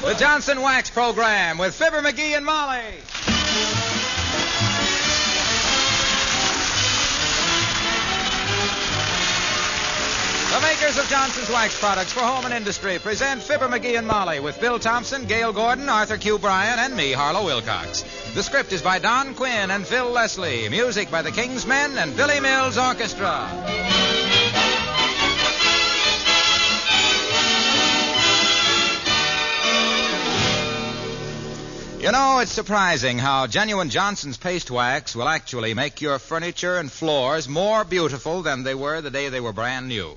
The Johnson Wax Program with Fibber McGee and Molly. The makers of Johnson's Wax products for home and industry present Fibber McGee and Molly with Bill Thompson, Gail Gordon, Arthur Q. Bryan, and me, Harlow Wilcox. The script is by Don Quinn and Phil Leslie. Music by the King's Men and Billy Mills Orchestra. You know, it's surprising how genuine Johnson's paste wax will actually make your furniture and floors more beautiful than they were the day they were brand new.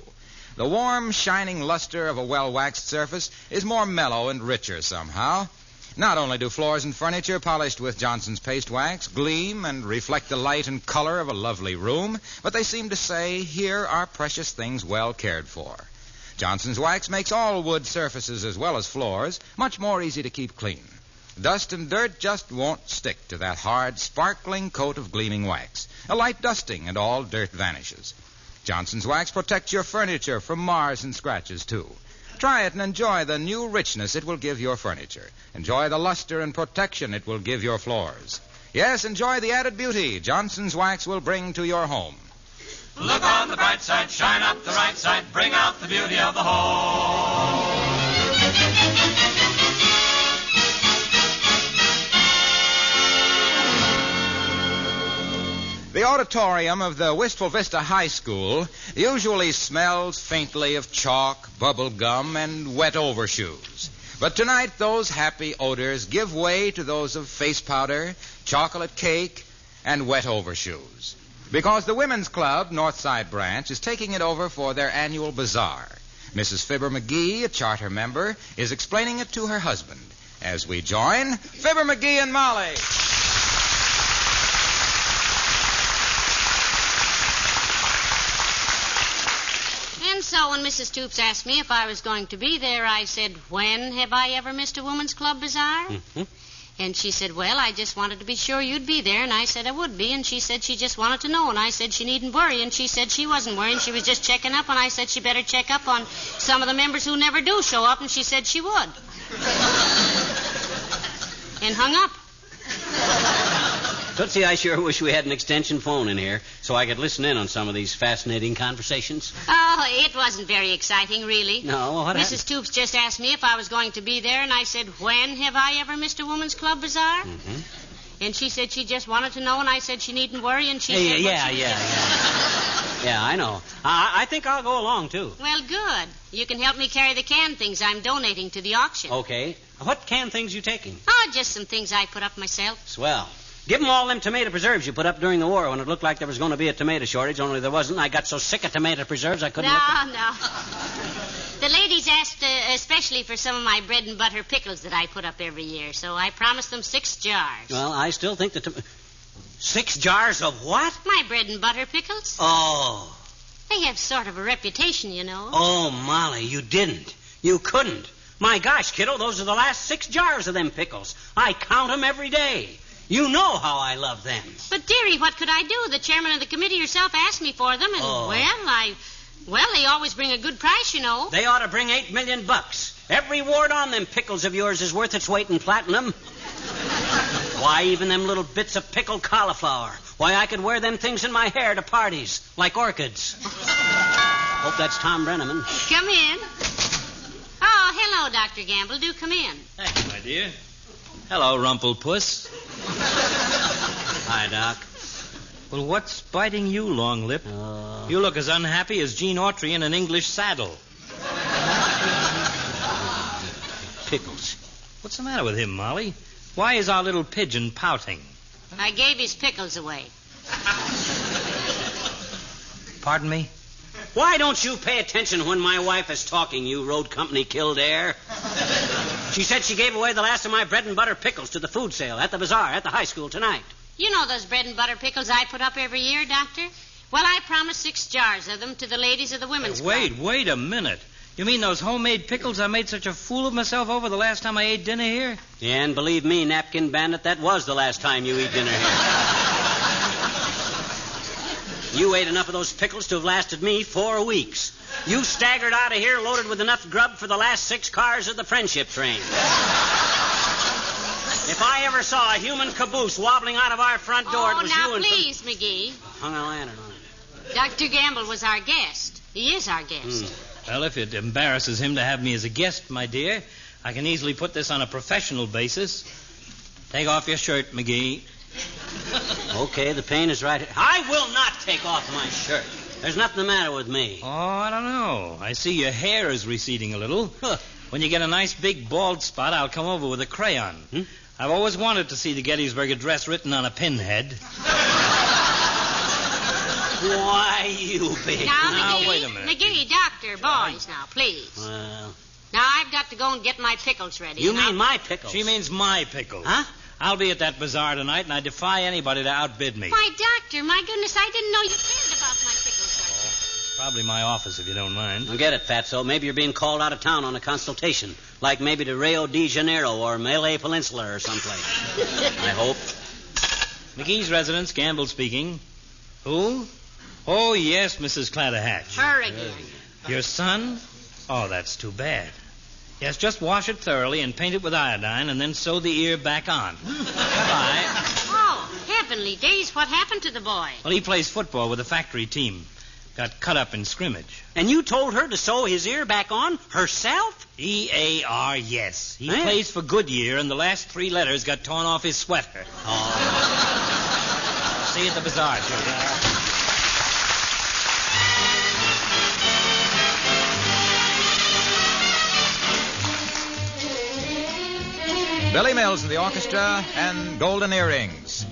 The warm, shining luster of a well-waxed surface is more mellow and richer somehow. Not only do floors and furniture polished with Johnson's paste wax gleam and reflect the light and color of a lovely room, but they seem to say, here are precious things well cared for. Johnson's wax makes all wood surfaces as well as floors much more easy to keep clean. Dust and dirt just won't stick to that hard, sparkling coat of gleaming wax. A light dusting and all dirt vanishes. Johnson's Wax protects your furniture from mars and scratches, too. Try it and enjoy the new richness it will give your furniture. Enjoy the luster and protection it will give your floors. Yes, enjoy the added beauty Johnson's Wax will bring to your home. Look on the bright side, shine up the right side, bring out the beauty of the home. The auditorium of the Wistful Vista High School usually smells faintly of chalk, bubble gum, and wet overshoes. But tonight, those happy odors give way to those of face powder, chocolate cake, and wet overshoes. Because the Women's Club, Northside Branch, is taking it over for their annual Bazaar. Mrs. Fibber McGee, a charter member, is explaining it to her husband. As we join Fibber McGee and Molly. And so when Mrs. Toops asked me if I was going to be there, I said, when have I ever missed a Women's Club Bazaar? Mm-hmm. And she said, well, I just wanted to be sure you'd be there. And I said I would be. And she said she just wanted to know. And I said she needn't worry. And she said she wasn't worrying. She was just checking up. And I said she better check up on some of the members who never do show up. And she said she would. And hung up. Tootsie, I sure wish we had an extension phone in here so I could listen in on some of these fascinating conversations. Oh, it wasn't very exciting, really. No, what happened? Mrs. Toops just asked me if I was going to be there, and I said, when have I ever missed a Women's Club Bazaar? Mm-hmm. And she said she just wanted to know, and I said she needn't worry, and she said... Yeah, I know. I think I'll go along, too. Well, good. You can help me carry the canned things I'm donating to the auction. Okay. What canned things you taking? Oh, just some things I put up myself. Swell. Give them all them tomato preserves you put up during the war when it looked like there was going to be a tomato shortage, only there wasn't. I got so sick of tomato preserves I couldn't... No. The ladies asked especially for some of my bread and butter pickles that I put up every year, so I promised them 6 jars. Well, I still think that... 6 jars of what? My bread and butter pickles. Oh. They have sort of a reputation, you know. Oh, Molly, you didn't. You couldn't. My gosh, kiddo, those are the last 6 jars of them pickles. I count them every day. You know how I love them. But, dearie, what could I do? The chairman of the committee herself asked me for them, and, well, they always bring a good price, you know. They ought to bring $8 million. Every ward on them pickles of yours is worth its weight in platinum. Why, even them little bits of pickled cauliflower. Why, I could wear them things in my hair to parties, like orchids. Hope that's Tom Brenneman. Come in. Oh, hello, Dr. Gamble. Do come in. Thank you, my dear. Hello, Rumplepuss. Hi, Doc. Well, what's biting you, Long Lip? You look as unhappy as Gene Autry in an English saddle. Pickles. What's the matter with him, Molly? Why is our little pigeon pouting? I gave his pickles away. Pardon me? Why don't you pay attention when my wife is talking, you road company Kildare? She said she gave away the last of my bread and butter pickles to the food sale at the Bazaar at the high school tonight. You know those bread and butter pickles I put up every year, Doctor? Well, I promised 6 jars of them to the ladies of the Women's Club. Wait a minute. You mean those homemade pickles I made such a fool of myself over the last time I ate dinner here? Yeah, and believe me, Napkin Bandit, that was the last time you eat dinner here. You ate enough of those pickles to have lasted me 4 weeks. You staggered out of here loaded with enough grub for the last 6 cars of the friendship train. If I ever saw a human caboose wobbling out of our front door, it was you and... Please, McGee. Hung a lantern on it. Dr. Gamble was our guest. He is our guest. Well, if it embarrasses him to have me as a guest, my dear, I can easily put this on a professional basis. Take off your shirt, McGee. Okay, the pain is right. I will not take off my shirt. There's nothing the matter with me. Oh, I don't know. I see your hair is receding a little. When you get a nice big bald spot, I'll come over with a crayon. I've always wanted to see the Gettysburg Address written on a pinhead. Why, you big... Now, McGee, wait a minute. McGee, doctor, boys, now, please. Well... Now, I've got to go and get my pickles ready. You mean my pickles? She means my pickles. Huh? I'll be at that bazaar tonight, and I defy anybody to outbid me. Why, doctor, my goodness, I didn't know you cared about my pickles like that. Probably my office, if you don't mind. I'll get it, Fatso. Maybe you're being called out of town on a consultation. Like maybe to Rio de Janeiro or Malay Peninsula or someplace. I hope. McGee's residence, Gamble speaking. Who? Oh, yes, Mrs. Clatterhatch. Her again. Your son? Oh, that's too bad. Yes, just wash it thoroughly and paint it with iodine and then sew the ear back on. Bye-bye. Oh, heavenly days, what happened to the boy? Well, he plays football with the factory team. Got cut up in scrimmage. And you told her to sew his ear back on herself? E-A-R, yes. He plays for Goodyear, and the last 3 letters got torn off his sweater. Oh. See you at the bazaar, children. Billy Mills and the orchestra and Golden Earrings.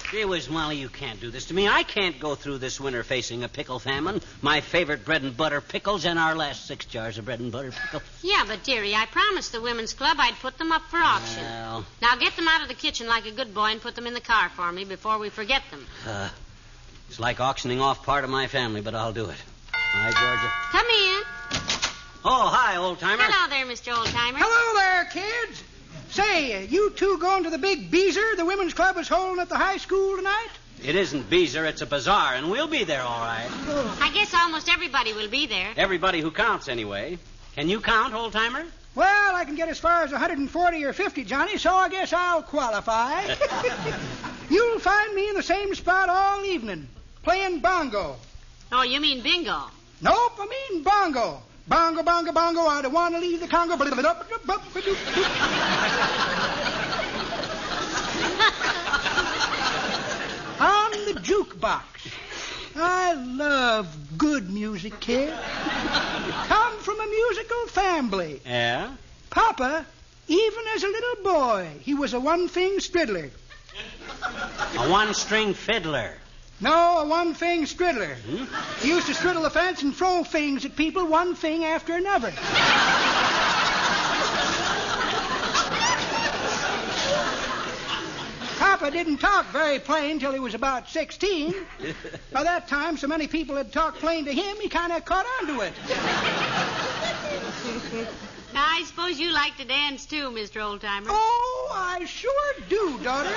Gee whiz, Molly, you can't do this to me. I can't go through this winter facing a pickle famine. My favorite bread and butter pickles and our last 6 jars of bread and butter pickles. Yeah, but, dearie, I promised the women's club I'd put them up for auction. Well... Now get them out of the kitchen like a good boy and put them in the car for me before we forget them. It's like auctioning off part of my family, but I'll do it. Hi, Georgia. Come in. Oh, hi, old-timer. Hello there, Mr. Oldtimer. Hello there, kids. Say, you two going to the big Beezer the women's club is holding at the high school tonight? It isn't Beezer, it's a bazaar, and we'll be there, all right. I guess almost everybody will be there. Everybody who counts, anyway. Can you count, old-timer? Well, I can get as far as 140 or 50, Johnny, so I guess I'll qualify. You'll find me in the same spot all evening, playing bongo. Oh, you mean bingo. Nope, I mean bongo. Bongo, bongo, bongo, I don't want to leave the Congo. On the jukebox. I love good music, kid. Come from a musical family. Yeah? Papa Even as a little boy, he was a one-thing striddler. A one-string fiddler. No, a one-thing striddler. He used to straddle the fence and throw things at people, one thing after another. Papa didn't talk very plain till he was about 16. By that time, so many people had talked plain to him, he kind of caught on to it. I suppose you like to dance, too, Mr. Oldtimer. Oh, I sure do, daughter.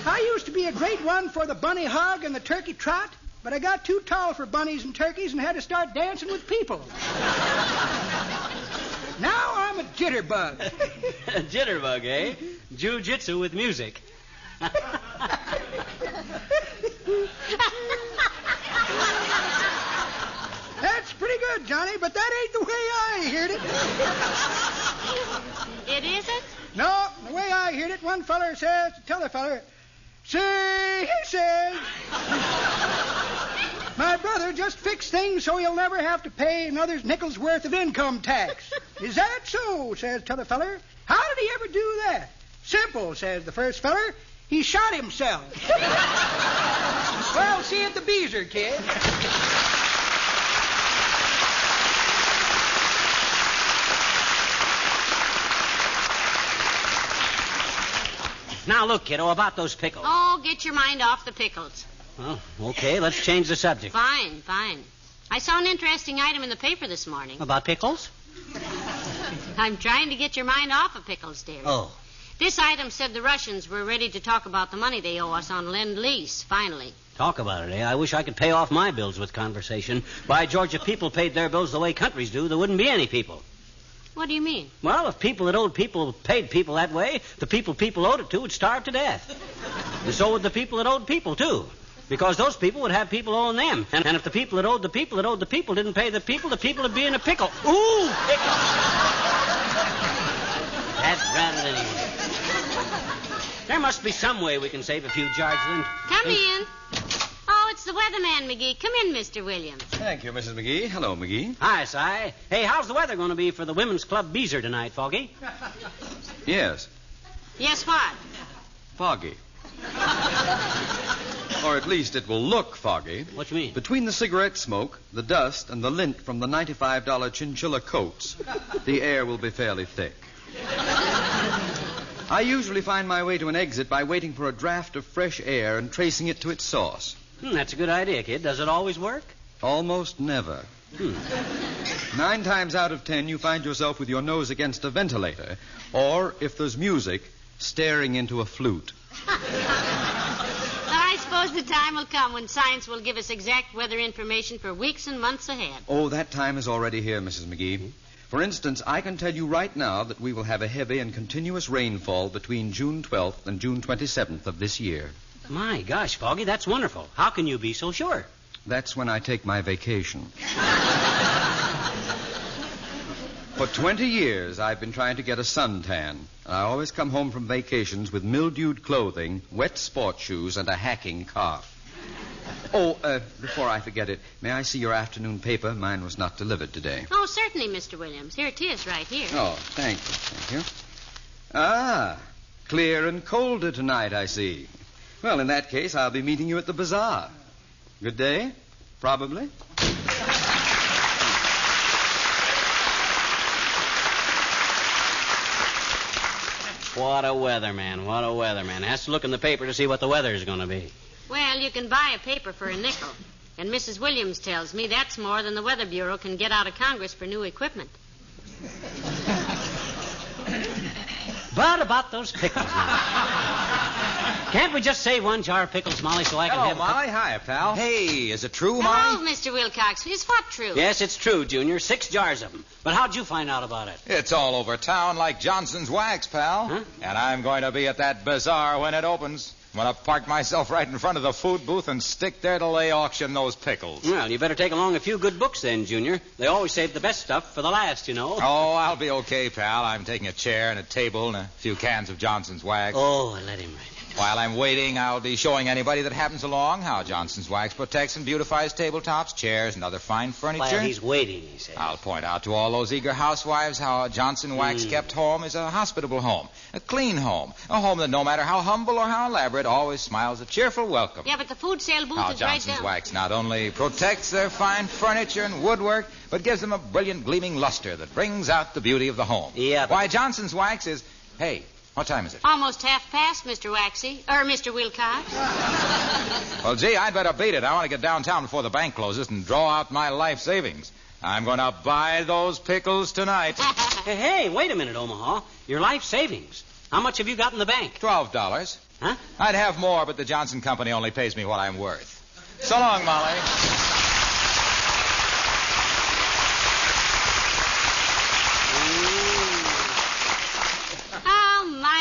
I used to be a great one for the bunny hug and the turkey trot, but I got too tall for bunnies and turkeys and had to start dancing with people. Now I'm a jitterbug. A jitterbug, eh? Jiu-jitsu with music. That's pretty good, Johnny, but that ain't the way I heard it. It isn't? No, the way I heard it, one feller says to t'other feller, "See," he says, "my brother just fixed things so he'll never have to pay another nickel's worth of income tax." "Is that so?" says t'other feller. "How did he ever do that?" "Simple," says the first feller. "He shot himself." Well, see you at the Bazaar, kid. Now, look, kiddo, about those pickles. Oh, get your mind off the pickles. Oh, okay, let's change the subject. Fine, fine. I saw an interesting item in the paper this morning. About pickles? I'm trying to get your mind off of pickles, dear. Oh. This item said the Russians were ready to talk about the money they owe us on Lend-Lease, finally. Talk about it, eh? I wish I could pay off my bills with conversation. By George, if people paid their bills the way countries do, there wouldn't be any people. What do you mean? Well, if people that owed people paid people that way, the people owed it to would starve to death. And so would the people that owed people, too. Because those people would have people owing them. And if the people that owed the people didn't pay the people would be in a pickle. Ooh, pickle! That's rather anyway. There must be some way we can save a few jars then. Come in. Oh, it's the weatherman, McGee. Come in, Mr. Williams. Thank you, Mrs. McGee. Hello, McGee. Hi, Si. Hey, how's the weather going to be for the Women's Club Bazaar tonight, Foggy? Yes, Yes, what? foggy. Or at least it will look foggy. What you mean? Between the cigarette smoke, the dust, and the lint from the $95 chinchilla coats, the air will be fairly thick. I usually find my way to an exit by waiting for a draft of fresh air and tracing it to its source. That's a good idea, kid. Does it always work? Almost never. 9 times out of 10, you find yourself with your nose against a ventilator, or, if there's music, staring into a flute. I suppose the time will come when science will give us exact weather information for weeks and months ahead. Oh, that time is already here, Mrs. McGee. For instance, I can tell you right now that we will have a heavy and continuous rainfall between June 12th and June 27th of this year. My gosh, Foggy, that's wonderful. How can you be so sure? That's when I take my vacation. For 20 years, I've been trying to get a suntan. And I always come home from vacations with mildewed clothing, wet sports shoes, and a hacking cough. Oh, before I forget it, may I see your afternoon paper? Mine was not delivered today. Oh, certainly, Mr. Williams. Here it is, right here. Oh, thank you. Thank you. Ah, clear and colder tonight, I see. Well, in that case, I'll be meeting you at the Bazaar. Good day, probably. What a weatherman, what a weatherman. Has to look in the paper to see what the weather is going to be. Well, you can buy a paper for a nickel. And Mrs. Williams tells me that's more than the Weather Bureau can get out of Congress for new equipment. But about those pickles now. Can't we just save one jar of pickles, Molly, so I can Hello, have... Molly. Hiya, pal. Hey, is it true, Hello, Molly? Mr. Wilcox. Is what true? Yes, it's true, Junior. 6 jars of them. But how'd you find out about it? It's all over town like Johnson's wax, pal. Huh? And I'm going to be at that Bazaar when it opens. I'm going to park myself right in front of the food booth and stick there till they auction those pickles. Well, you better take along a few good books then, Junior. They always save the best stuff for the last, you know. Oh, I'll be okay, pal. I'm taking a chair and a table and a few cans of Johnson's wax. Oh, let him write it. While I'm waiting, I'll be showing anybody that happens along how Johnson's Wax protects and beautifies tabletops, chairs, and other fine furniture. While he's waiting, he says. I'll point out to all those eager housewives how a Johnson Wax kept home is a hospitable home, a clean home, a home that no matter how humble or how elaborate always smiles a cheerful welcome. Yeah, but the food sale booth How is right Johnson's down. Wax not only protects their fine furniture and woodwork, but gives them a brilliant gleaming luster that brings out the beauty of the home. Yeah, but... Why, Johnson's Wax is... Hey, what time is it? Almost half past, Mr. Waxy. Or Mr. Wilcox. Well, gee, I'd better beat it. I want to get downtown before the bank closes and draw out my life savings. I'm going to buy those pickles tonight. Hey, wait a minute, Omaha. Your life savings. How much have you got in the bank? $12. Huh? I'd have more, but the Johnson Company only pays me what I'm worth. So long, Molly.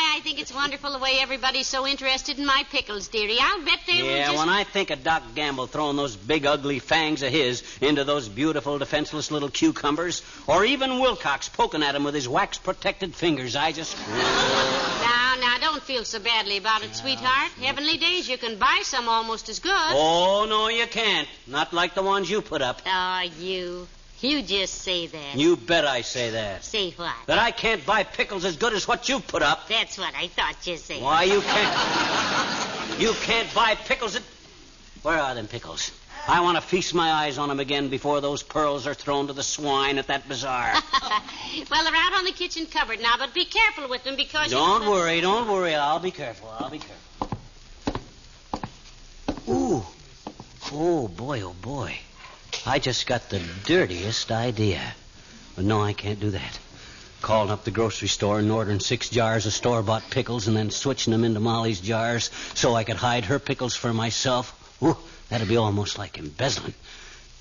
I think it's wonderful the way everybody's so interested in my pickles, dearie. I'll bet they will just... when I think of Doc Gamble throwing those big, ugly fangs of his into those beautiful, defenseless little cucumbers, or even Wilcox poking at him with his wax-protected fingers, I just... Now, don't feel so badly about it, sweetheart. Heavenly days, you can buy some almost as good. Oh, no, you can't. Not like the ones you put up. Oh, You just say that. You bet I say that. Say what? That I can't buy pickles as good as what you put up. That's what I thought you'd say. Why, you can't... You can't buy pickles at... Where are them pickles? I want to feast my eyes on them again before those pearls are thrown to the swine at that bazaar. Well, they're out on the kitchen cupboard now, but be careful with them because... Don't worry. I'll be careful. Ooh. Oh, boy. I just got the dirtiest idea. But no, I can't do that. Calling up the grocery store and ordering 6 jars of store-bought pickles and then switching them into Molly's jars so I could hide her pickles for myself. Ooh, that'd be almost like embezzling.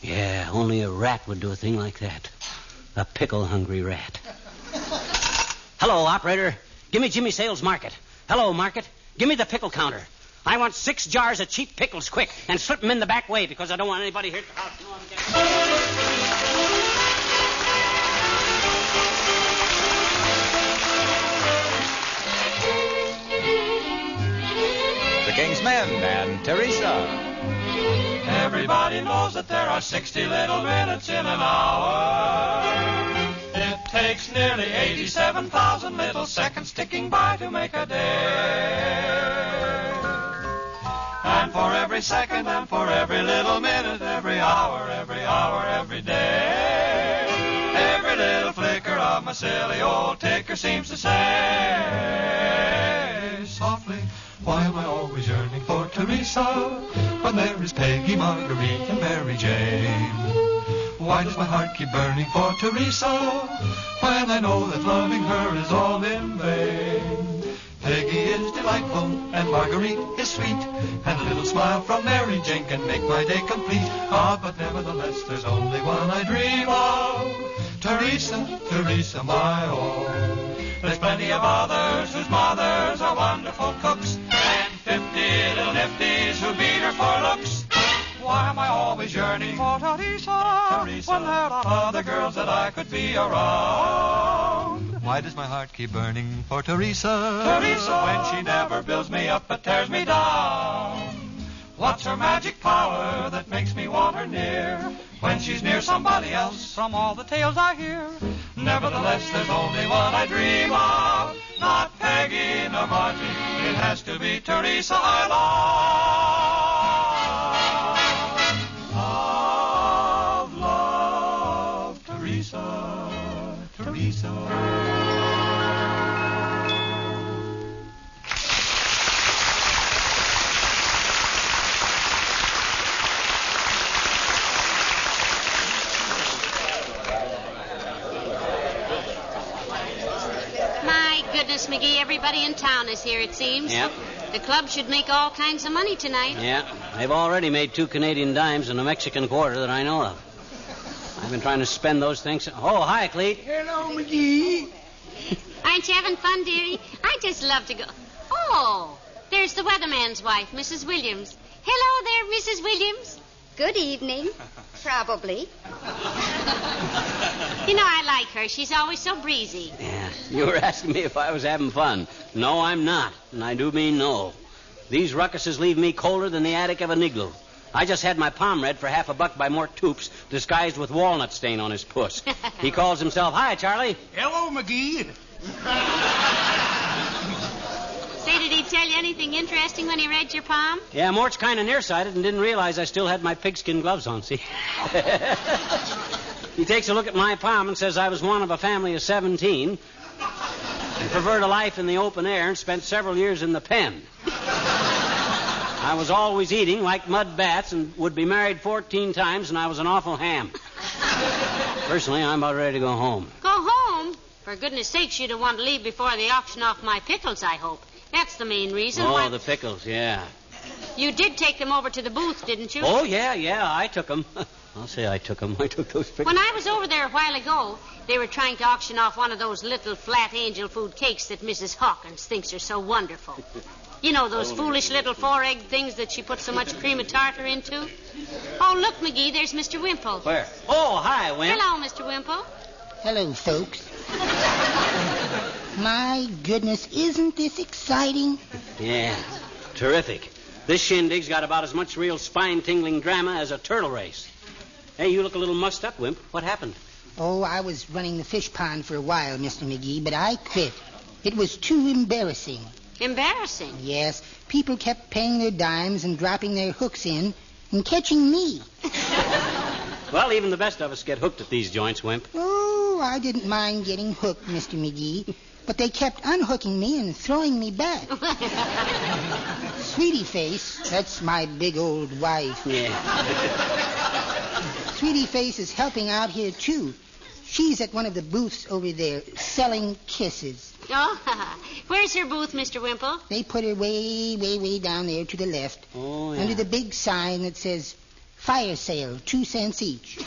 Yeah, only a rat would do a thing like that. A pickle-hungry rat. Hello, operator. Give me Jimmy Sales Market. Hello, Market. Give me the pickle counter. I want 6 jars of cheap pickles, quick, and slip them in the back way because I don't want anybody here at the house. The King's Men and Teresa. Everybody knows that there are 60 little minutes in an hour. It takes nearly 87,000 little seconds ticking by to make a day. And for every second and for every little minute, every hour, every day, every little flicker of my silly old ticker seems to say softly, why am I always yearning for Teresa when there is Peggy, Marguerite, and Mary Jane? Why does my heart keep burning for Teresa when I know that loving her is all in vain? Peggy is delightful, and Marguerite is sweet, and a little smile from Mary Jane can make my day complete. Ah, but nevertheless, there's only one I dream of, Teresa, my own. There's plenty of others whose mothers are wonderful cooks, and 50 little nifties who beat her for looks. Why am I always yearning for Teresa when there are other girls that I could be around? Why does my heart keep burning for Teresa when she never builds me up but tears me down? What's her magic power that makes me want her near when she's near somebody else? From all the tales I hear, nevertheless, there's only one I dream of. Not Peggy nor Margie, it has to be Teresa I love, Teresa. My goodness, McGee, everybody in town is here, it seems. Yep. The club should make all kinds of money tonight. Yeah, they've already made 2 Canadian dimes and a Mexican quarter that I know of. I've been trying to spend those things. Oh, hi, Cleet. Hello, McGee. Aren't you having fun, dearie? I just love to go. Oh, there's the weatherman's wife, Mrs. Williams. Hello there, Mrs. Williams. Good evening. Probably. You know, I like her. She's always so breezy. Yeah, you were asking me if I was having fun. No, I'm not, and I do mean no. These ruckuses leave me colder than the attic of an igloo. I just had my palm read for $1 by Mort Toops, disguised with walnut stain on his puss. He calls himself, "Hi, Charlie." Hello, McGee. Say, did he tell you anything interesting when he read your palm? Yeah, Mort's kind of nearsighted and didn't realize I still had my pigskin gloves on, see? He takes a look at my palm and says I was one of a family of 17, and preferred a life in the open air and spent several years in the pen. I was always eating like mud bats and would be married 14 times, and I was an awful ham. Personally, I'm about ready to go home. Go home? For goodness sakes, you don't want to leave before they auction off my pickles, I hope. That's the main reason why... Oh, the pickles, yeah. You did take them over to the booth, didn't you? Oh, yeah, I took them. I'll say I took them. I took those pickles. When I was over there a while ago, they were trying to auction off one of those little flat angel food cakes that Mrs. Hawkins thinks are so wonderful. You know, those foolish little 4-egg things that she puts so much cream of tartar into? Oh, look, McGee, there's Mr. Wimple. Where? Oh, hi, Wimp. Hello, Mr. Wimple. Hello, folks. My goodness, isn't this exciting? Yeah, terrific. This shindig's got about as much real spine-tingling drama as a turtle race. Hey, you look a little mussed up, Wimp. What happened? Oh, I was running the fish pond for a while, Mr. McGee, but I quit. It was too embarrassing. Embarrassing? Yes. People kept paying their dimes and dropping their hooks in and catching me. Well, even the best of us get hooked at these joints, Wimp. Oh, I didn't mind getting hooked, Mr. McGee, but they kept unhooking me and throwing me back. Sweetie Face, that's my big old wife. Yeah. Sweetie Face is helping out here, too. She's at one of the booths over there, selling kisses. Oh, where's her booth, Mr. Wimple? They put her way down there to the left. Oh, yeah. Under the big sign that says, "Fire sale, 2 cents each."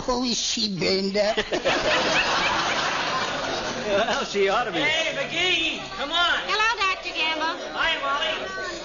Oh, is she burned up? Well, she ought to be. Hey, McGee, come on. Hello, Dr. Gamble. Hi, Molly.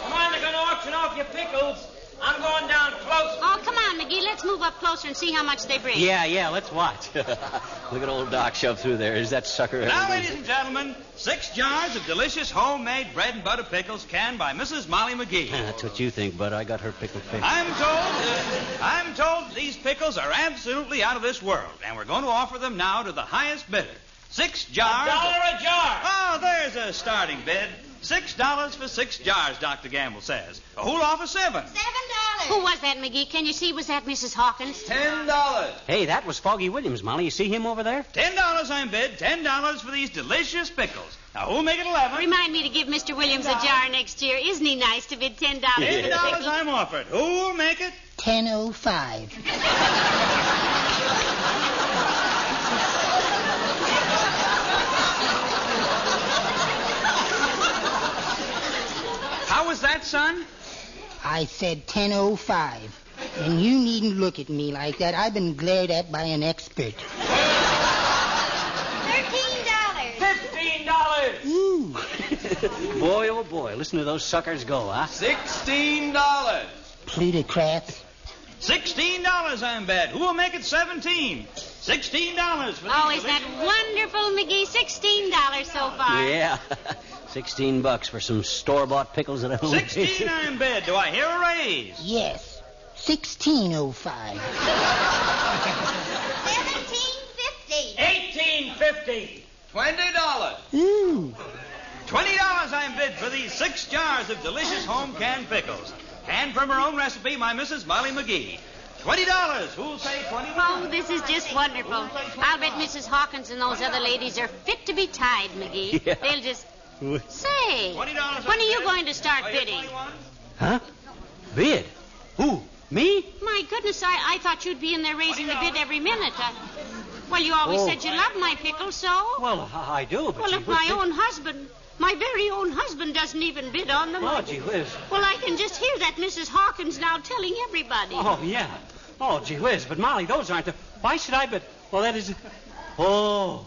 Come on, they're going to auction off your pickles. I'm going down close. Oh, come on, McGee. Let's move up closer and see how much they bring. Yeah, let's watch. Look at old Doc shove through there. Is that sucker? Now, ladies and gentlemen, 6 jars of delicious homemade bread and butter pickles canned by Mrs. Molly McGee. That's what you think, bud. I got her pickle picked. I'm told these pickles are absolutely out of this world, and we're going to offer them now to the highest bidder. 6 jars. $1 a jar. Oh, there's a starting bid. $6 for 6 jars, Dr. Gamble says. Who'll offer 7? $7. Who was that, McGee? Can you see? Was that Mrs. Hawkins? $10. Hey, that was Foggy Williams, Molly. You see him over there? $10 I'm bid. $10 for these delicious pickles. Now, who'll make it 11? Remind me to give Mr. Williams a jar next year. Isn't he nice to bid $10? $10 I'm offered. Who'll make it? 10:05. How was that, son? I said 10:05. And you needn't look at me like that. I've been glared at by an expert. $13. $15. Ooh. Boy, oh boy. Listen to those suckers go, huh? $16. Plutocrats. $16 I'm bet. Who'll make it 17? $16 for Oh, these is that wonderful, McGee? $16 so far. Yeah. $16 for some store-bought pickles at home. 16 I'm bid. Do I hear a raise? Yes. 16:05. $17.50. $18.50. $20. Ooh. $20 I'm bid for these 6 jars of delicious home canned pickles. Canned from her own recipe, my Mrs. Molly McGee. $20. Who'll say $20? Oh, this is just wonderful. I'll bet Mrs. Hawkins and those other ladies are fit to be tied, McGee. Yeah. They'll just... Say, $20 when are you going to start bidding? Huh? Bid? Who? Me? My goodness, I thought you'd be in there raising the bid every minute. Well, you always said you loved my pickles, so... Well, I do, but... Well, if my own husband, my very own husband doesn't even bid on them... Oh, gee whiz. Well, I can just hear that Mrs. Hawkins now telling everybody. Oh, yeah. Oh, gee whiz. But, Molly, those aren't the... Why should I bid? Well, that is... Oh,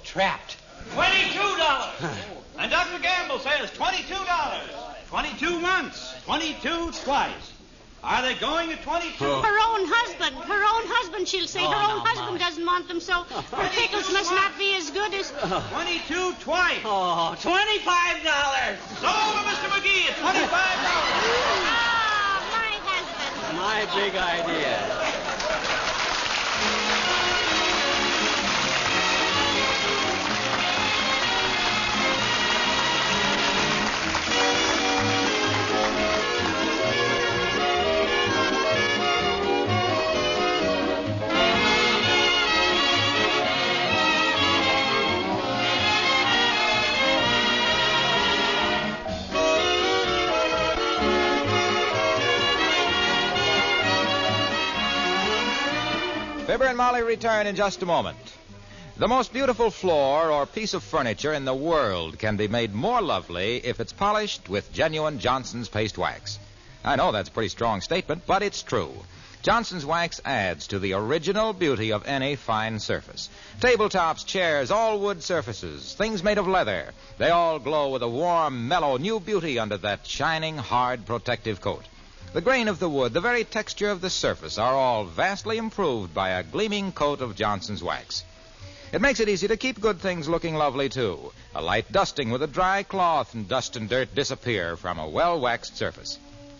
trapped. $22. And Dr. Gamble says $22. 22 once, 22 twice. Are they going at 22? Her own husband, she'll say. Her own husband doesn't want them, so her pickles must not be as good as... 22 twice. Oh, $25. Sold to Mr. McGee at $25. Ah, my husband. My big idea. Fibber and Molly return in just a moment. The most beautiful floor or piece of furniture in the world can be made more lovely if it's polished with genuine Johnson's paste wax. I know that's a pretty strong statement, but it's true. Johnson's wax adds to the original beauty of any fine surface. Tabletops, chairs, all wood surfaces, things made of leather, they all glow with a warm, mellow, new beauty under that shining, hard, protective coat. The grain of the wood, the very texture of the surface are all vastly improved by a gleaming coat of Johnson's wax. It makes it easy to keep good things looking lovely, too. A light dusting with a dry cloth and dust and dirt disappear from a well-waxed surface.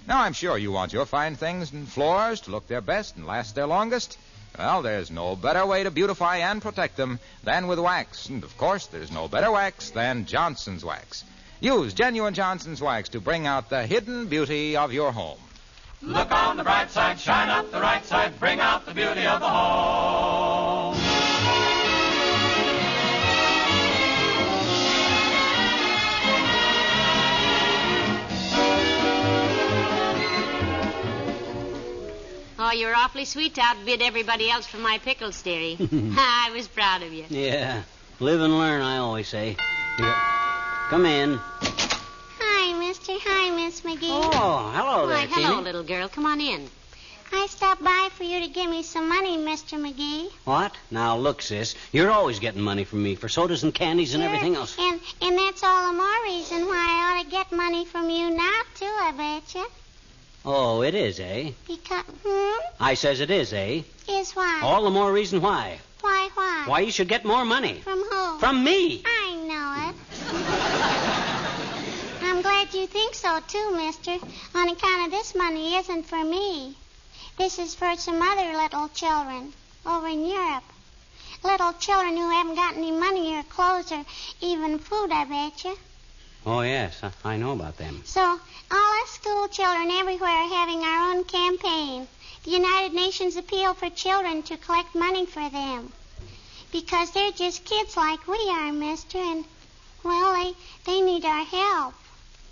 Now, I'm sure you want your fine things and floors to look their best and last their longest. Well, there's no better way to beautify and protect them than with wax. And, of course, there's no better wax than Johnson's wax. Use genuine Johnson's wax to bring out the hidden beauty of your home. Look on the bright side, shine up the right side, bring out the beauty of the home. Oh, you're awfully sweet to outbid everybody else for my pickles, dearie. I was proud of you. Yeah. Live and learn, I always say. Here. Come in. Hi, mister. Hi, Miss McGee. Oh, hello there, Why, hello, Teeny. little girl. Come on in. I stopped by for you to give me some money, Mr. McGee. What? Now, look, sis, you're always getting money from me for sodas and candies and everything else. And that's all the more reason why I ought to get money from you now, too, I betcha. Oh, it is, eh? Because, I says it is, eh? Is why? All the more reason why. Why? Why you should get more money. From who? From me. I know it. I'm glad you think so, too, mister. On account of this money isn't for me. This is for some other little children over in Europe. Little children who haven't got any money or clothes or even food, I betcha. Oh, yes, I know about them. So, all us school children everywhere are having our own campaign. The United Nations Appeal for Children to collect money for them. Because they're just kids like we are, mister, and, well, they need our help.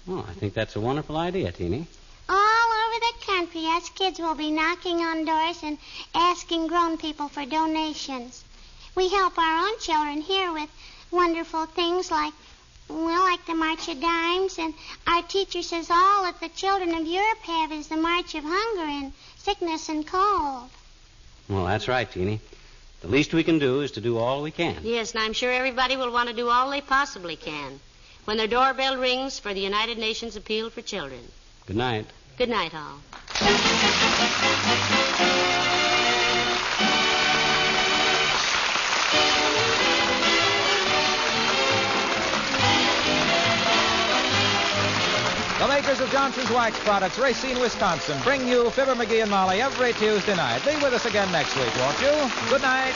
Oh, I think that's a wonderful idea, Teeny. All over the country, us kids will be knocking on doors and asking grown people for donations. We help our own children here with wonderful things like the March of Dimes, and our teacher says all that the children of Europe have is the March of Hunger and sickness and cold. Well, that's right, Teeny. The least we can do is to do all we can. Yes, and I'm sure everybody will want to do all they possibly can when their doorbell rings for the United Nations Appeal for Children. Good night. Good night, all. The makers of Johnson's Wax Products, Racine, Wisconsin, bring you Fibber McGee and Molly every Tuesday night. Be with us again next week, won't you? Good night.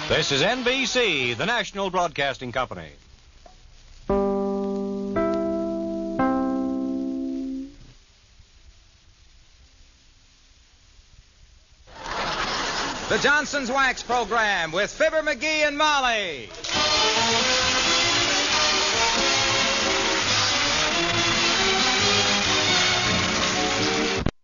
This is NBC, the National Broadcasting Company. The Johnson's Wax Program with Fibber McGee and Molly.